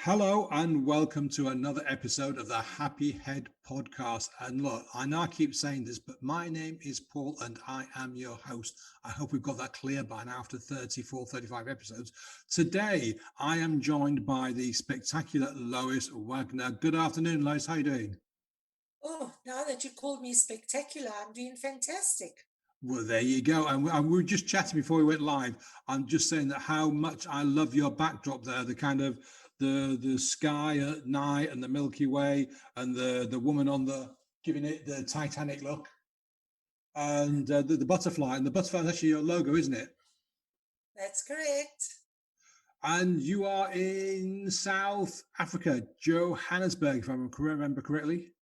Hello and welcome to another episode of the Happy Head podcast. And look, I know I keep saying this, but my name is Paul and I am your host. I hope we've got that clear by now after 34, 35 episodes. Today, I am joined by the spectacular Lois Wagner. Good afternoon, Lois. How are you doing? Oh, now that you called me spectacular, I'm doing fantastic. Well, there you go. And we were just chatting before we went live. I'm just saying that how much I love your backdrop there, the kind of the sky at night and the Milky Way and the woman on the giving it the Titanic look and the butterfly. And the butterfly is actually your logo, isn't it? That's correct. And you are in South Africa, Johannesburg, if I remember correctly.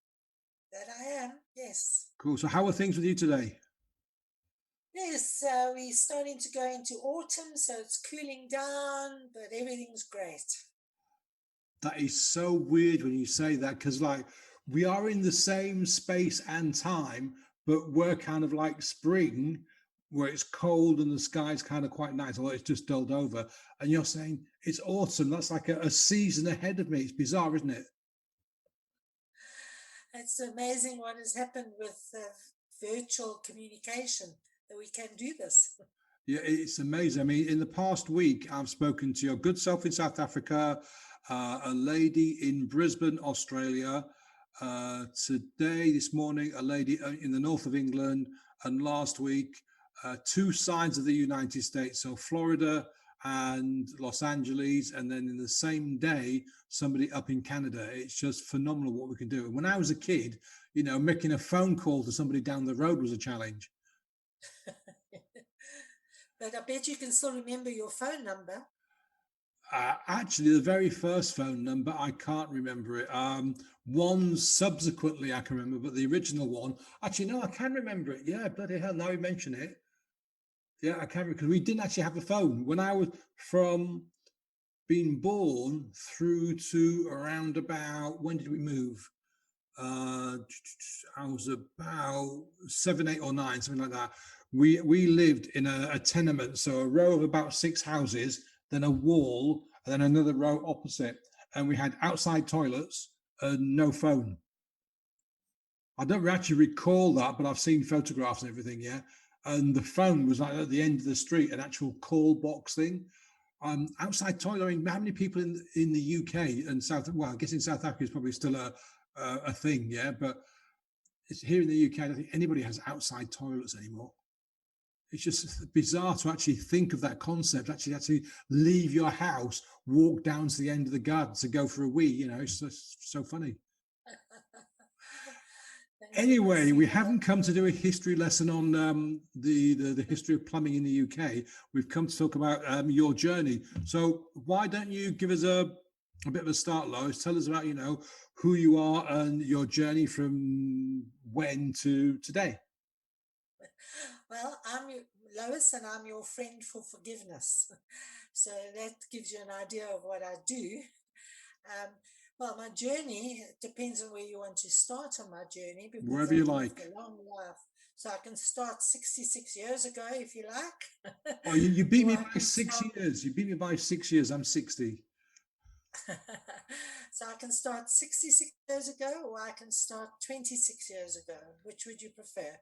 That I am, yes. Cool. So how are things with you today? Yes, we're starting to go into autumn, so it's cooling down, but everything's great. That is so weird when you say that because, like, we are in the same space and time, but we're kind of like spring where it's cold and the sky's kind of quite nice, although it's just dulled over. And you're saying it's autumn. That's like a season ahead of me. It's bizarre, isn't it? It's amazing what has happened with virtual communication that we can do this. Yeah, it's amazing. I mean, in the past week, I've spoken to your good self in South Africa, a lady in Brisbane, Australia. Today, this morning, a lady in the north of England, and last week, two sides of the United States. So Florida and Los Angeles, and then in the same day, somebody up in Canada. It's just phenomenal what we can do. And when I was a kid, making a phone call to somebody down the road was a challenge. But I bet you can still remember your phone number. Actually, the very first phone number, I can't remember it. One subsequently I can remember, but the original one, actually, no, I can remember it. Yeah, bloody hell, now you mention it. Yeah, I can, because we didn't actually have a phone. When I was from being born through to around about, when did we move? uh I was about 7, 8, or 9, something like that. We lived in a tenement, so a row of about 6 houses, then a wall, and then another row opposite, and we had outside toilets and no phone. I don't actually recall that, but I've seen photographs and everything. Yeah, and the phone was like at the end of the street, an actual call box thing. Outside toilet. I mean, how many people in the UK and South? Well, I guess in South Africa is probably still a thing. Yeah, but it's here in the UK. I don't think anybody has outside toilets anymore. It's just bizarre to actually think of that concept. Actually leave your house, walk down to the end of the garden to go for a wee. It's just so funny. Yes, Anyway, we you haven't come to do a history lesson on the history of plumbing in the UK. We've come to talk about your journey. So why don't you give us a bit of a start, Lois? Tell us about who you are and your journey from when to today. Well, Lois, and I'm your friend for forgiveness. So that gives you an idea of what I do. Um, well, my journey depends on where you want to start on my journey because Wherever you I've lived like. a long life. So I can start 66 years ago if you like, Oh, you beat or me I by can six start. years. You beat me by 6 years. I'm 60. So I can start 66 years ago, or I can start 26 years ago. Which would you prefer?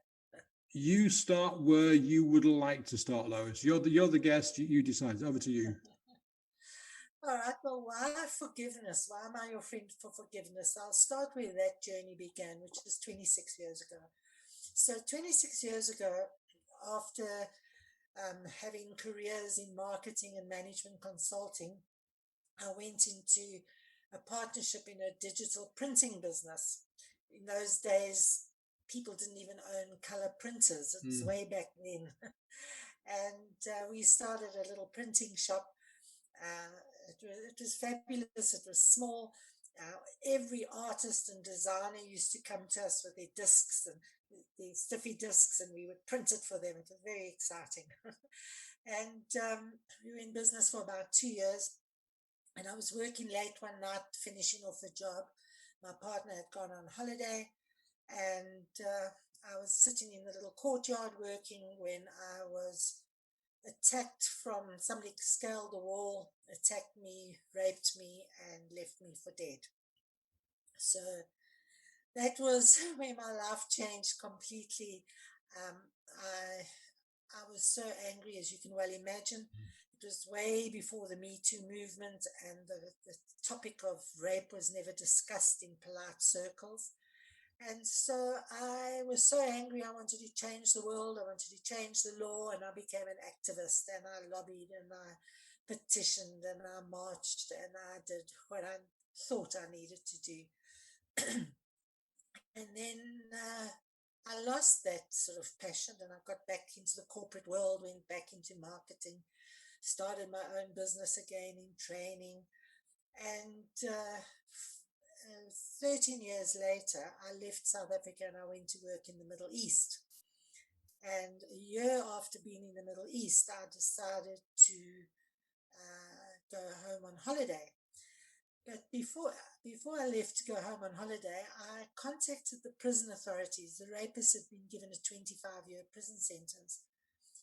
You start where you would like to start, Lois. You're the guest. You decide. Over to you. All right, well, why forgiveness? Why am I your friend for forgiveness? I'll start where that journey began, which is 26 years ago. So, 26 years ago, after having careers in marketing and management consulting, I went into a partnership in a digital printing business. In those days, people didn't even own color printers. It's Mm. way back then. And we started a little printing shop. It was fabulous. It was small. Every artist and designer used to come to us with their discs and the stiffy discs, and we would print it for them. It was very exciting. And we were in business for about 2 years. And I was working late one night, finishing off a job. My partner had gone on holiday, and I was sitting in the little courtyard working when I was attacked from somebody scaled the wall, attacked me, raped me, and left me for dead. So that was where my life changed completely. Um, I was so angry, as you can well imagine. It was way before the Me Too movement, and the topic of rape was never discussed in polite circles. And so I was so angry. I wanted to change the world. I wanted to change the law, and I became an activist, and I lobbied, and I petitioned, and I marched, and I did what I thought I needed to do. And then I lost that sort of passion, and I got back into the corporate world, went back into marketing, started my own business again in training. And 13 years later, I left South Africa and I went to work in the Middle East. And a year after being in the Middle East, I decided to go home on holiday. But before I left to go home on holiday, I contacted the prison authorities. The rapist had been given a 25-year prison sentence.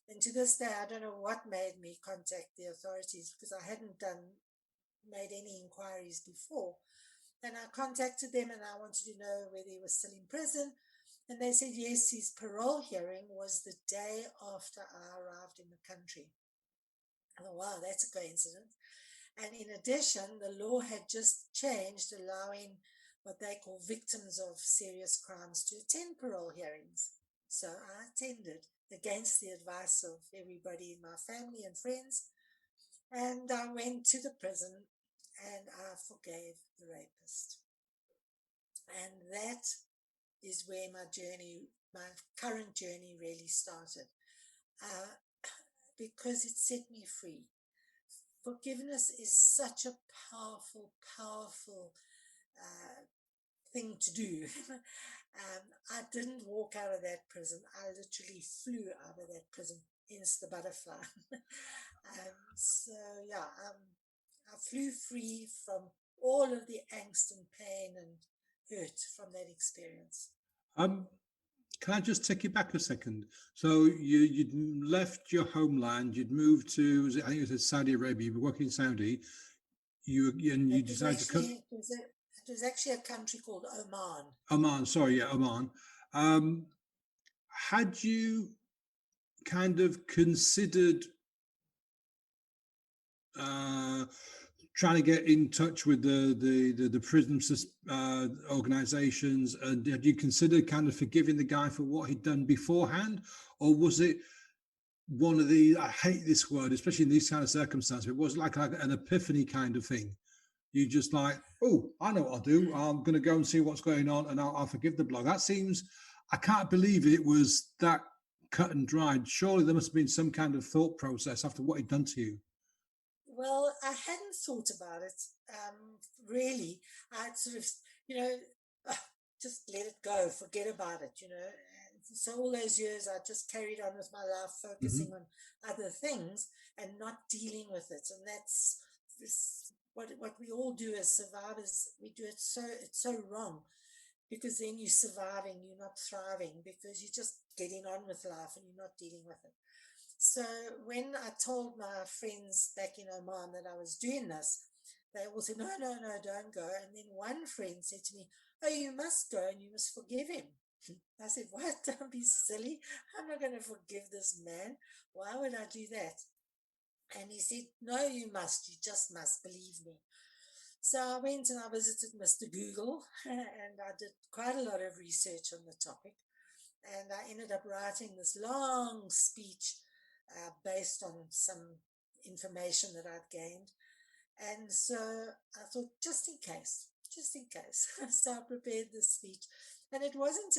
And to this day, I don't know what made me contact the authorities, because I hadn't made any inquiries before. And I contacted them and I wanted to know whether he was still in prison. And they said, yes, his parole hearing was the day after I arrived in the country. I thought, wow, that's a coincidence. And in addition, the law had just changed, allowing what they call victims of serious crimes to attend parole hearings. So I attended against the advice of everybody in my family and friends. And I went to the prison and I forgave the rapist. And that is where my current journey really started, because it set me free. Forgiveness is such a powerful, powerful thing to do. I didn't walk out of that prison. I literally flew out of that prison, hence the butterfly. So, yeah, I flew free from all of the angst and pain and hurt from that experience. Can I just take you back a second? So you'd left your homeland, you'd moved to, I think it was Saudi Arabia, you were working in Saudi, you decided to come. It was actually a country called Oman. Oman, sorry, yeah, Oman. Had you kind of considered trying to get in touch with the prison organizations, and had you considered kind of forgiving the guy for what he'd done beforehand, or was it one of the, I hate this word, especially in these kind of circumstances, it was like an epiphany kind of thing? You just like, oh, I know what I'll do. I'm going to go and see what's going on, and I'll forgive the blog. That seems, I can't believe it was that cut and dried. Surely there must have been some kind of thought process after what he'd done to you. Well, I hadn't thought about it, really. I'd sort of, you know, just let it go, forget about it, And so all those years I just carried on with my life, focusing on other things and not dealing with it. And that's what we all do as survivors. We do it it's so wrong, because then you're surviving, you're not thriving, because you're just getting on with life and you're not dealing with it. So when I told my friends back in Oman that I was doing this, they all said, no, no, no, don't go. And then one friend said to me, oh, you must go and you must forgive him. I said, what? Don't be silly. I'm not going to forgive this man. Why would I do that? And he said, no, you must. You just must believe me. So I went and I visited Mr. Google and I did quite a lot of research on the topic. And I ended up writing this long speech based on some information that I'd gained. And so I thought, just in case. So I prepared this speech. And it wasn't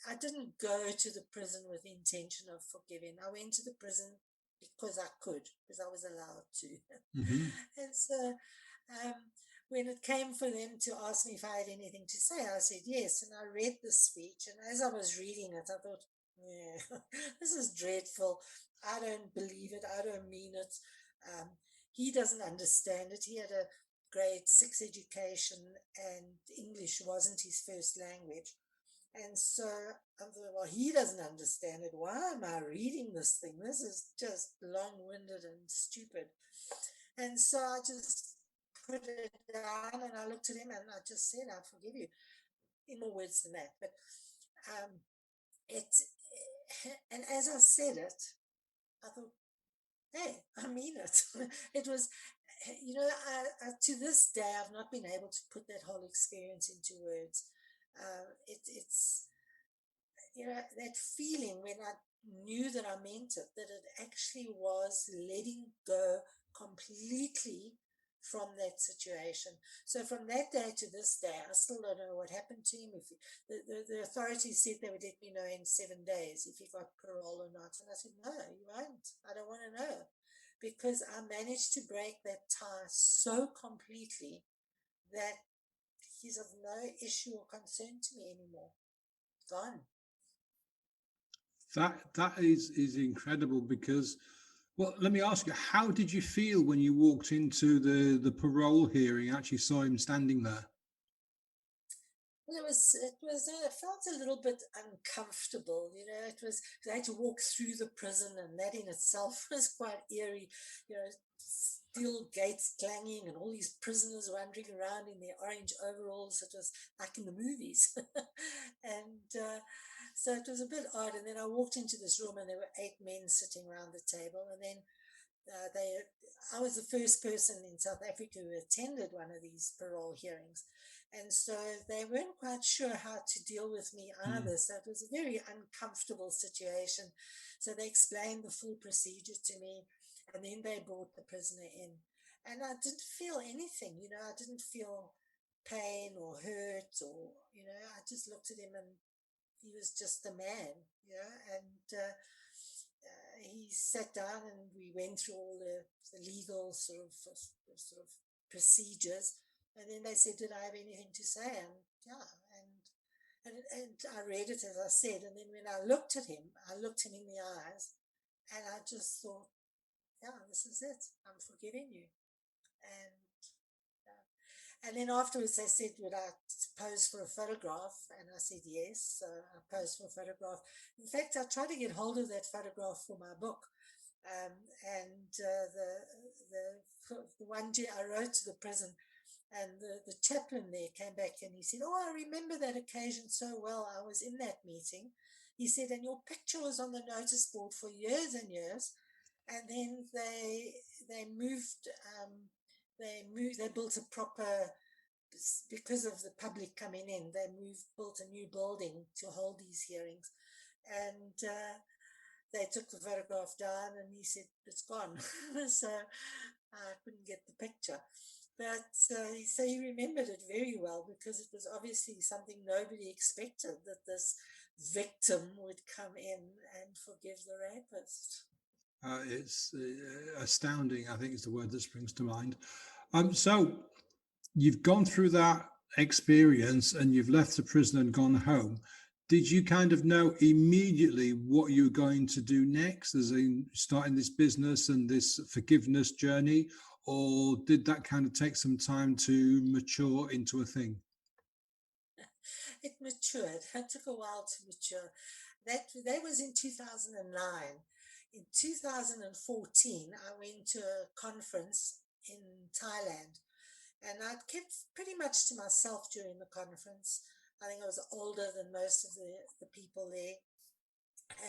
I didn't go to the prison with the intention of forgiving. I went to the prison because I could, because I was allowed to. And so when it came for them to ask me if I had anything to say, I said yes. And I read the speech. And as I was reading it, I thought, yeah, this is dreadful. I don't believe it. I don't mean it. He doesn't understand it. He had a grade 6 education and English wasn't his first language. And so I thought, well, he doesn't understand it. Why am I reading this thing? This is just long-winded and stupid. And so I just put it down and I looked at him and I just said, I forgive you, in more words than that. But um, it, and as I said it, I thought, hey, I mean it. It was, to this day, I've not been able to put that whole experience into words. It's that feeling when I knew that I meant it, that it actually was letting go completely from that situation. So from that day to this day, I still don't know what happened to him. If the authorities said they would let me know in 7 days if he got parole or not, and I said, no, you won't. I don't want to know, because I managed to break that tie so completely that he's of no issue or concern to me anymore. Gone. That is incredible because, well, let me ask you, how did you feel when you walked into the parole hearing, actually saw him standing there? Well, it felt a little bit uncomfortable. I had to walk through the prison, and that in itself was quite eerie. Steel gates clanging and all these prisoners wandering around in their orange overalls. It was like in the movies. And so it was a bit odd. And then I walked into this room and there were 8 men sitting around the table. And then I was the first person in South Africa who attended one of these parole hearings. And so they weren't quite sure how to deal with me Mm. either. So it was a very uncomfortable situation. So they explained the full procedure to me, and then they brought the prisoner in. And I didn't feel anything, I didn't feel pain or hurt, or, I just looked at him and he was just a man, and he sat down and we went through all the legal sort of procedures. And then they said, did I have anything to say? And yeah, and I read it as I said. And then when I looked at him, I looked him in the eyes and I just thought, yeah, this is it. I'm forgiving you. And and then afterwards, they said, would I pose for a photograph? And I said, yes. So I posed for a photograph. In fact, I tried to get hold of that photograph for my book. And the one I wrote to the prison, and the chaplain there came back and he said, oh, I remember that occasion so well. I was in that meeting. He said, and your picture was on the notice board for years and years. And then they moved, they built a proper, because of the public coming in, built a new building to hold these hearings. And they took the photograph down and he said, it's gone. So I couldn't get the picture. But so he remembered it very well, because it was obviously something nobody expected, that this victim would come in and forgive the rapist. It's astounding, I think is the word that springs to mind. So you've gone through that experience and you've left the prison and gone home. Did you kind of know immediately what you were going to do next, as in starting this business and this forgiveness journey? Or did that kind of take some time to mature into a thing? It matured. It took a while to mature. That was in 2009. In 2014, I went to a conference in Thailand, and I kept pretty much to myself during the conference. I think I was older than most of the people there.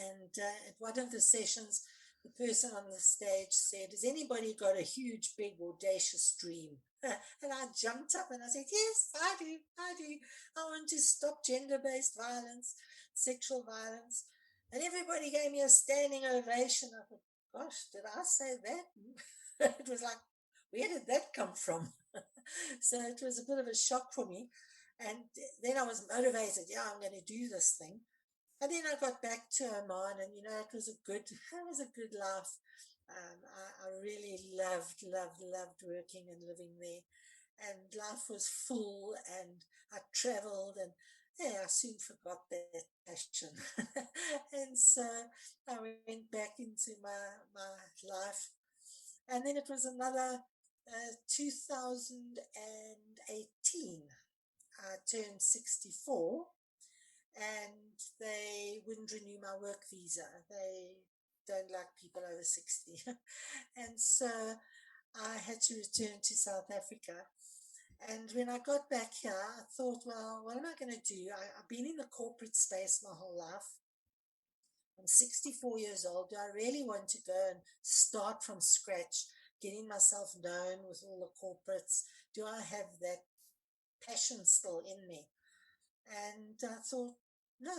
And at one of the sessions, the person on the stage said, has anybody got a huge, big, audacious dream? And I jumped up and I said, yes, I do. I do. I want to stop gender-based violence, sexual violence. And everybody gave me a standing ovation. I thought, gosh, did I say that? It was like, where did that come from? So it was a bit of a shock for me. And then I was motivated. Yeah, I'm going to do this thing. And then I got back to Oman, and it was a good life. I really loved working and living there, and life was full. And I traveled, and yeah, I soon forgot that passion. And so I went back into my life, and then it was another 2018. I turned 64, and they wouldn't renew my work visa. They don't like people over 60. And so I had to return to South Africa. And when I got back here, I thought, well, what am I going to do? I've been in the corporate space my whole life. I'm 64 years old. Do I really want to go and start from scratch, getting myself known with all the corporates? Do I have that passion still in me? And I thought, no,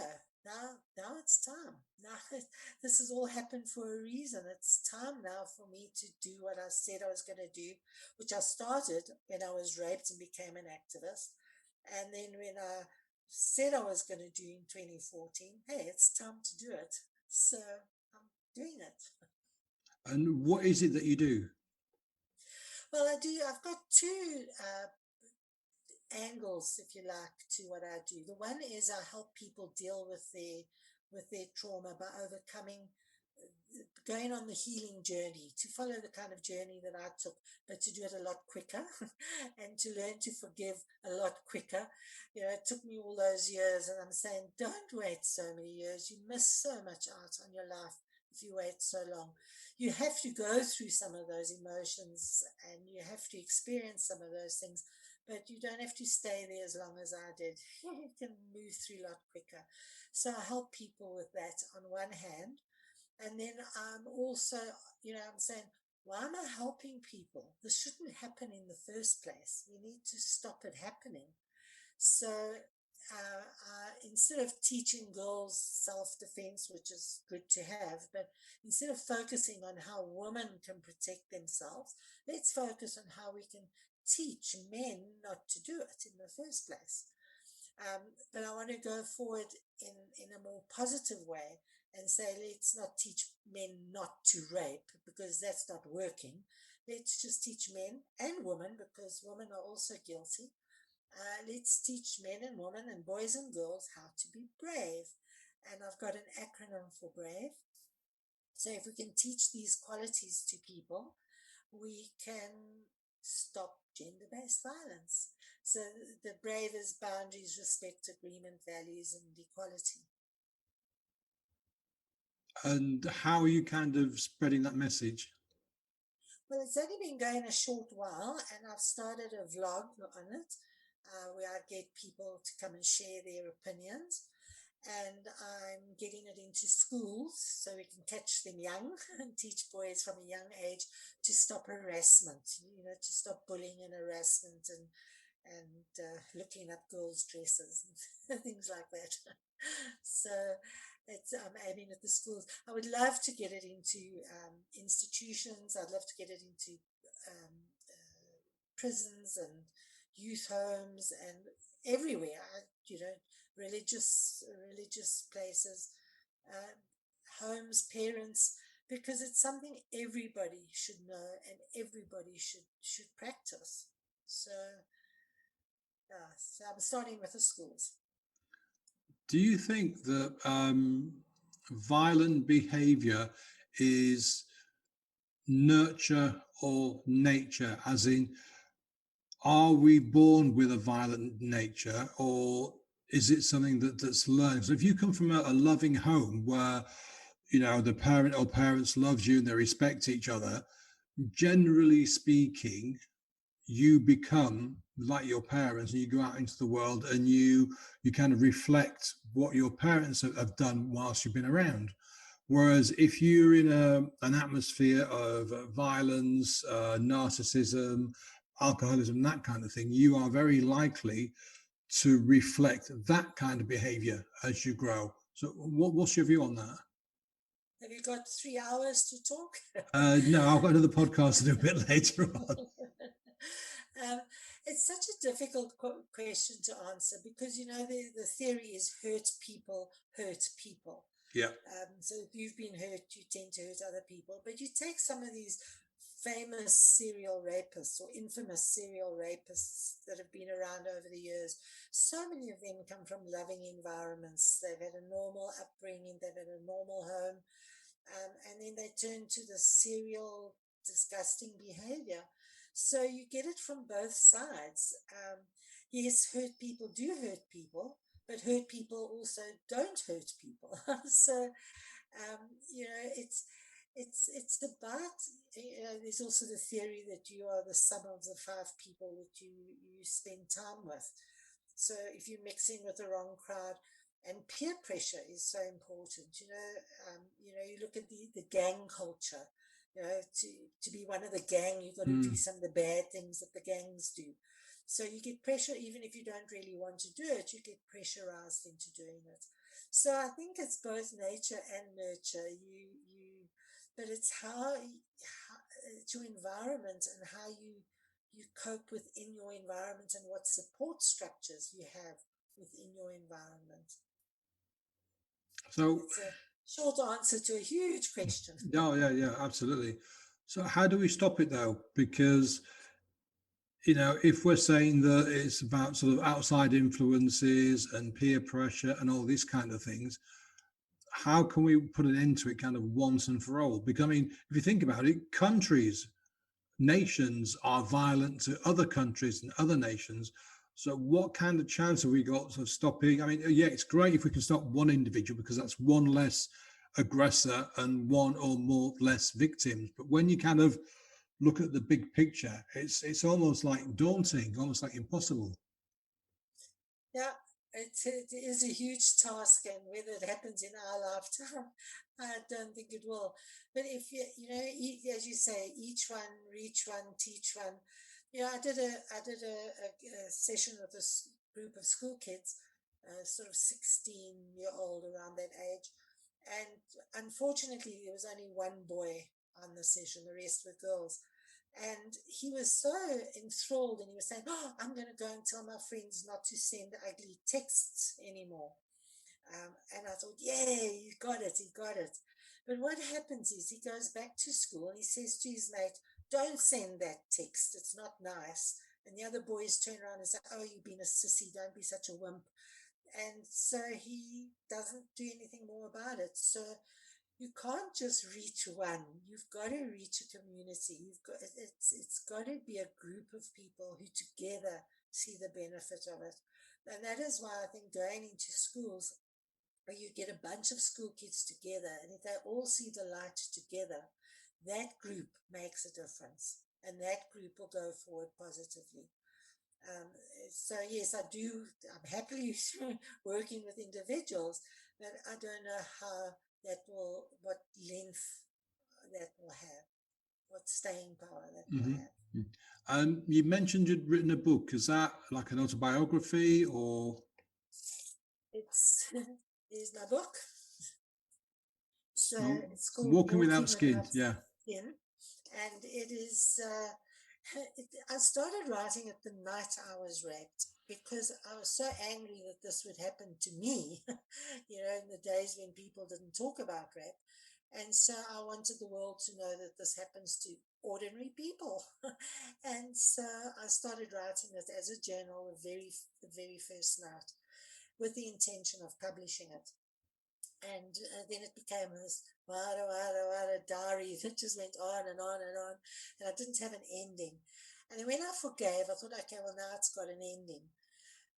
now it's time. Now this has all happened for a reason. It's time now for me to do what I said I was going to do, which I started when I was raped and became an activist. And then when I said I was going to do in 2014, hey, it's time to do it. So I'm doing it. And what is it that you do? Well, I've got two angles, if you like, to what I do. The one is I help people deal with their trauma by overcoming, going on the healing journey, to follow the kind of journey that I took, but to do it a lot quicker and to learn to forgive a lot quicker. You know, it took me all those years, and I'm saying, don't wait so many years. You miss so much out on your life if you wait so long. You have to go through some of those emotions and you have to experience some of those things, but you don't have to stay there as long as I did. You can move through a lot quicker. So I help people with that on one hand. And then I'm also, I'm saying, why am I helping people? This shouldn't happen in the first place. We need to stop it happening. So instead of teaching girls self-defense, which is good to have, but instead of focusing on how women can protect themselves, let's focus on how we can teach men not to do it in the first place. But I want to go forward in a more positive way and say, let's not teach men not to rape because that's not working. Let's just teach men and women, because women are also guilty. Let's teach men and women and boys and girls how to be brave. And I've got an acronym for brave. So if we can teach these qualities to people, we can stop gender-based violence. So the brave is boundaries, respect, agreement, values, and equality. And how are you kind of spreading that message? Well, it's only been going a short while, and I've started a vlog on it where I get people to come and share their opinions. And I'm getting it into schools so we can catch them young and teach boys from a young age to stop harassment, to stop bullying and harassment and looking up girls' dresses and things like that. So I'm aiming at the schools. I would love to get it into institutions. I'd love to get it into um, prisons and youth homes and everywhere. Religious places, homes, parents, because it's something everybody should know and everybody should practice. So, so I'm starting with the schools. Do you think that violent behavior is nurture or nature, as in, are we born with a violent nature, or is it something that's learned? So if you come from a loving home where the parent or parents loves you and they respect each other, generally speaking, you become like your parents and you go out into the world and you kind of reflect what your parents have done whilst you've been around. Whereas if you're in an atmosphere of violence, narcissism, alcoholism, that kind of thing, you are very likely to reflect that kind of behavior as you grow. So what's your view on that? Have you got 3 hours to talk? No, I've got another podcast to do a bit later on. It's such a difficult question to answer because, the theory is hurt people hurt people. Yeah. So if you've been hurt, you tend to hurt other people. But you take some of these famous serial rapists or infamous serial rapists that have been around over the years. So many of them come from loving environments. They've had a normal upbringing. They've had a normal home. And then they turn to the serial disgusting behavior. So you get it from both sides. Yes, hurt people do hurt people, but hurt people also don't hurt people. So it's about, there's also the theory that you are the sum of the five people that you spend time with. So if you're mixing with the wrong crowd, and peer pressure is so important. You look at the gang culture. To be one of the gang, you've got to do Mm. some of the bad things that the gangs do. So you get pressure, even if you don't really want to do it, you get pressurized into doing it. So I think it's both nature and nurture. But it's how it's your environment and how you cope within your environment and what support structures you have within your environment. So, It's a short answer to a huge question. yeah, yeah, yeah, absolutely. So, how do we stop it though? Because, if we're saying that it's about sort of outside influences and peer pressure and all these kind of things, how can we put an end to it kind of once and for all? Because, I mean, if you think about it, nations are violent to other countries and other nations. So, what kind of chance have we got of stopping? I mean, yeah, it's great if we can stop one individual because that's one less aggressor and one or more less victims. But when you kind of look at the big picture, it's almost like daunting, almost like impossible. Yeah, it is a huge task, and whether it happens in our lifetime, I don't think it will. But if as you say, each one, reach one, teach one. I did a session with this group of school kids, sort of 16-year-old around that age, and unfortunately there was only one boy on the session. The rest were girls. And he was so enthralled, and he was saying, "Oh, I'm going to go and tell my friends not to send ugly texts anymore." And I thought, "Yeah, you got it, he got it." But what happens is he goes back to school and he says to his mate, "Don't send that text, it's not nice." And the other boys turn around and say, "Oh, you've been a sissy, don't be such a wimp." And so he doesn't do anything more about it. So you can't just reach one. You've got to reach a community. It's got to be a group of people who together see the benefit of it. And that is why I think going into schools where you get a bunch of school kids together, and if they all see the light together, that group makes a difference, and that group will go forward positively. um, so yes, I do. I'm happily working with individuals, but I don't know how what length that will have, what staying power that will Hmm. have. And you mentioned you'd written a book. Is that like an autobiography or? It's Here's my book. So So, it's called Walking Without Walking Skin. Without Yeah. Skin, and it is. I started writing it the night I was raped because I was so angry that this would happen to me, in the days when people didn't talk about rape. And so I wanted the world to know that this happens to ordinary people. And so I started writing it as a journal the very first night with the intention of publishing it. And then it became this wada diary that just went on and on and on. And I didn't have an ending. And then when I forgave, I thought, okay, well, now it's got an ending.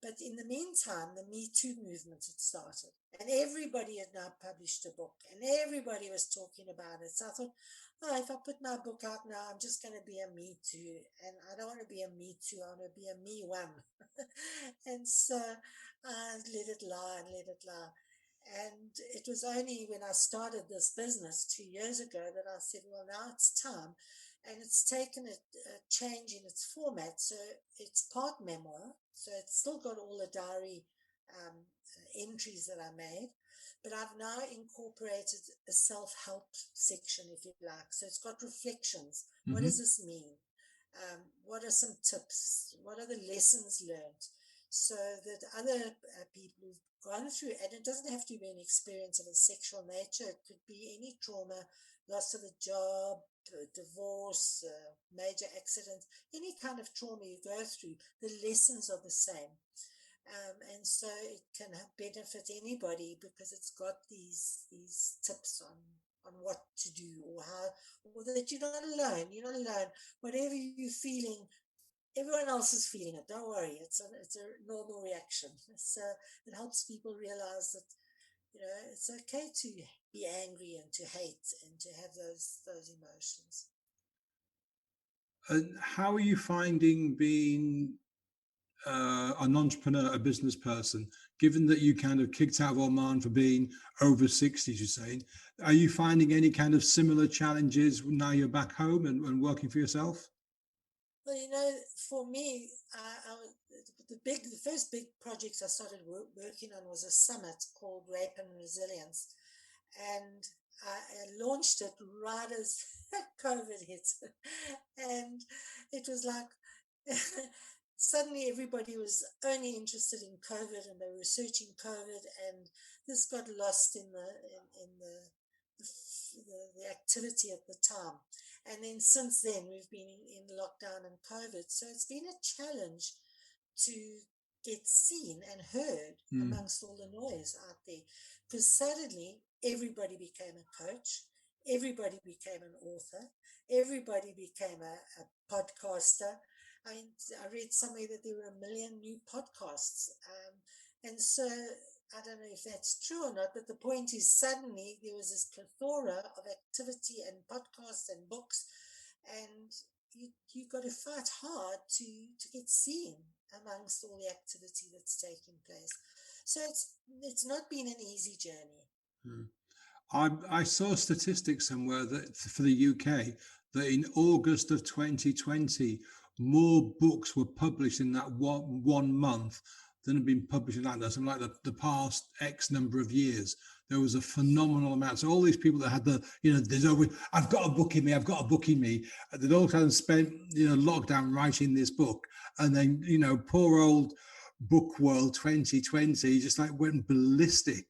But in the meantime, the Me Too movement had started, and everybody had now published a book, and everybody was talking about it. So I thought, oh, if I put my book out now, I'm just going to be a Me Too, and I don't want to be a Me Too. I want to be a Me One. And so I let it lie and let it lie. And it was only when I started this business 2 years ago that I said, well, now it's time. And it's taken a change in its format. So it's part memoir. So it's still got all the diary entries that I made. But I've now incorporated a self help section, if you like. So it's got reflections. What Hmm. does this mean? What are some tips? What are the lessons learned? So that other people who've gone through, and it doesn't have to be an experience of a sexual nature, it could be any trauma, loss of a job, divorce, major accident, any kind of trauma you go through, the lessons are the same. And so it can benefit anybody because it's got these tips on what to do, or how, or that you're not alone. You're not alone. Whatever you're feeling, everyone else is feeling it. Don't worry, it's a normal reaction. So it helps people realize that it's okay to be angry and to hate and to have those emotions. And how are you finding being an entrepreneur, a business person, given that you kind of kicked out of Oman for being over 60s, you're saying? Are you finding any kind of similar challenges now you're back home and working for yourself? Well, for me, the first big project I started working on was a summit called Rape and Resilience, and I launched it right as COVID hit, and it was like suddenly everybody was only interested in COVID, and they were researching COVID, and this got lost in the activity at the time. And then since then, we've been in lockdown and COVID. So it's been a challenge to get seen and heard amongst all the noise out there. Because suddenly everybody became a coach, everybody became an author, everybody became a podcaster. I mean, I read somewhere that there were 1 million new podcasts. And so I don't know if that's true or not, but the point is suddenly there was this plethora of activity and podcasts and books, and you got to fight hard to get seen amongst all the activity that's taking place. So it's not been an easy journey. I saw statistics somewhere that for the UK, that in August of 2020, more books were published in that one month than have been published in something like the past X number of years. There was a phenomenal amount. So all these people that had there's always, I've got a book in me, I've got a book in me. They'd all kind of spent, lockdown writing this book. And then, poor old book world 2020 just like went ballistic.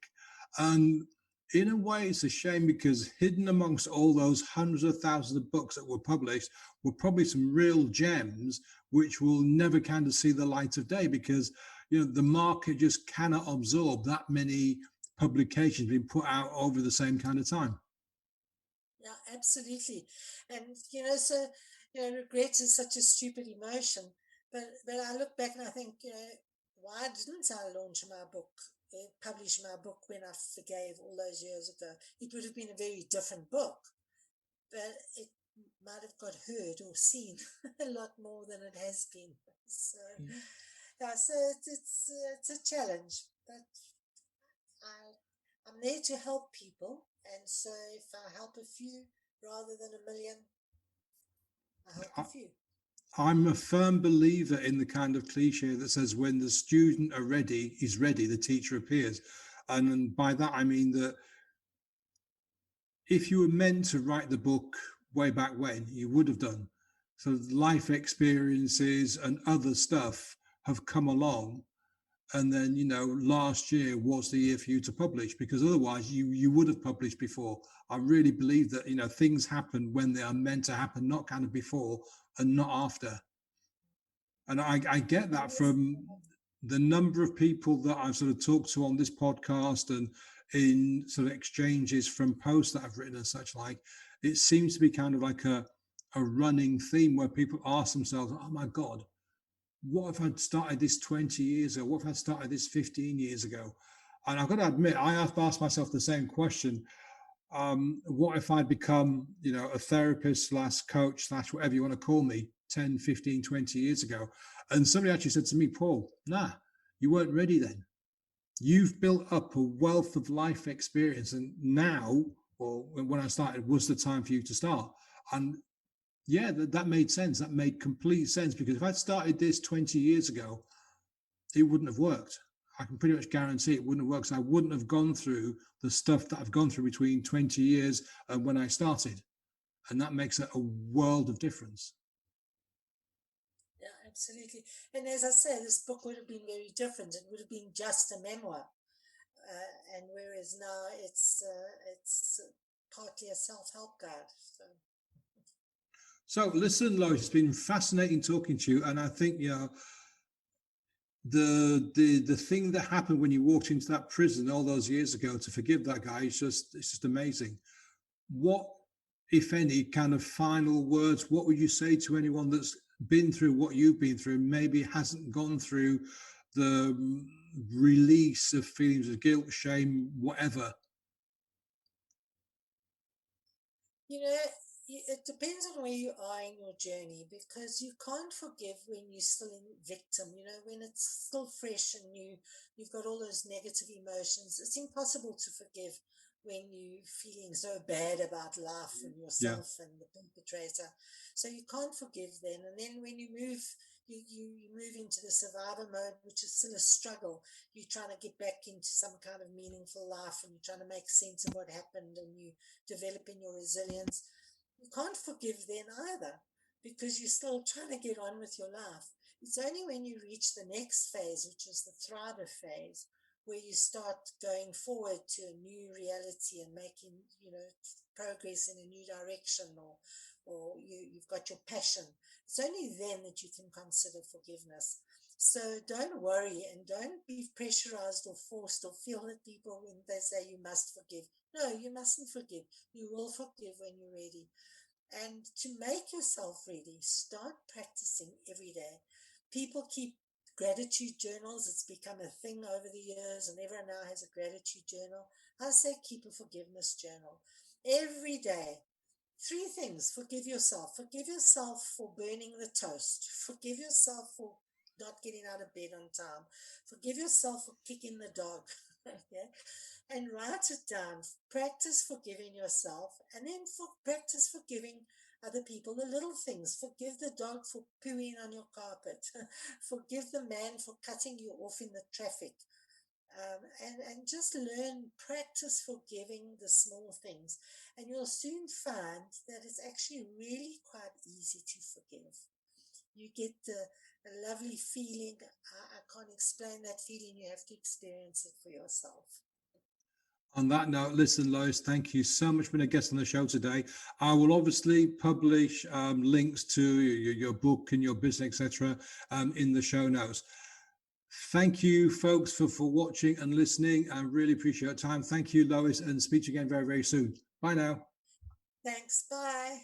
And in a way, it's a shame because hidden amongst all those hundreds of thousands of books that were published were probably some real gems, which will never kind of see the light of day because, the market just cannot absorb that many publications being put out over the same kind of time. Yeah, absolutely. And, so, regret is such a stupid emotion. But I look back and I think, why didn't I launch my book, publish my book when I forgave all those years ago? It would have been a very different book, but it might have got heard or seen a lot more than it has been. So, yeah, so it's a challenge, but I'm there to help people. And so if I help a few rather than 1 million, I help a few. I'm a firm believer in the kind of cliche that says when the student is ready, the teacher appears. And by that, I mean that if you were meant to write the book way back when, you would have done. So life experiences and other stuff have come along. And then, last year was the year for you to publish because otherwise you would have published before. I really believe that, things happen when they are meant to happen, not kind of before and not after. And I get that from the number of people that I've sort of talked to on this podcast and in sort of exchanges from posts that I've written and such like. It seems to be kind of like a running theme where people ask themselves, oh my God, what if I'd started this 20 years ago? What if I started this 15 years ago? And I've got to admit, I have to ask myself the same question. What if I'd become, a therapist / coach / whatever you want to call me 10, 15, 20 years ago? And somebody actually said to me, Paul, nah, you weren't ready then. You've built up a wealth of life experience. And now, or when I started, was the time for you to start. And yeah, that made sense. That made complete sense because if I'd started this 20 years ago, it wouldn't have worked. I can pretty much guarantee it wouldn't have worked. So I wouldn't have gone through the stuff that I've gone through between 20 years and when I started. And that makes a world of difference. Yeah, absolutely. And as I say, this book would have been very different. It would have been just a memoir. And whereas now it's partly a self-help guide. So listen, Lois, it's been fascinating talking to you. And I think, the thing that happened when you walked into that prison all those years ago to forgive that guy it's just amazing. What, if any, kind of final words, what would you say to anyone that's been through what you've been through, maybe hasn't gone through the release of feelings of guilt, shame, whatever. You know, it depends on where you are in your journey, because you can't forgive when you're still in victim. You know, when it's still fresh and new, you've got all those negative emotions. It's impossible to forgive when you're feeling so bad about life and Yeah. yourself and the perpetrator. So you can't forgive then. And then when you move, you move into the survivor mode, which is still a struggle. You're trying to get back into some kind of meaningful life, and you're trying to make sense of what happened, and you developing your resilience. You can't forgive then either, because you're still trying to get on with your life. It's only when you reach the next phase, which is the thriver phase, where you start going forward to a new reality and making, progress in a new direction, or you've got your passion. It's only then that you can consider forgiveness. So don't worry, and don't be pressurized or forced or feel that people, when they say you must forgive. No, you mustn't forgive. You will forgive when you're ready. And to make yourself ready, start practicing every day. People keep gratitude journals. It's become a thing over the years, and everyone now has a gratitude journal. I say keep a forgiveness journal every day. Three things: forgive yourself. Forgive yourself for burning the toast. Forgive yourself for not getting out of bed on time. Forgive yourself for kicking the dog. Okay? And write it down. Practice forgiving yourself, and then practice forgiving other people. The little things: forgive the dog for pooing on your carpet. Forgive the man for cutting you off in the traffic. And just learn, practice forgiving the small things, and you'll soon find that it's actually really quite easy to forgive. You get a lovely feeling. I can't explain that feeling. You have to experience it for yourself. On that note, listen, Lois, thank you so much for being a guest on the show today. I will obviously publish links to your book and your business, etc., in the show notes. Thank you, folks, for watching and listening. I really appreciate your time. Thank you, Lois, and speak to you again very, very soon. Bye now. Thanks. Bye.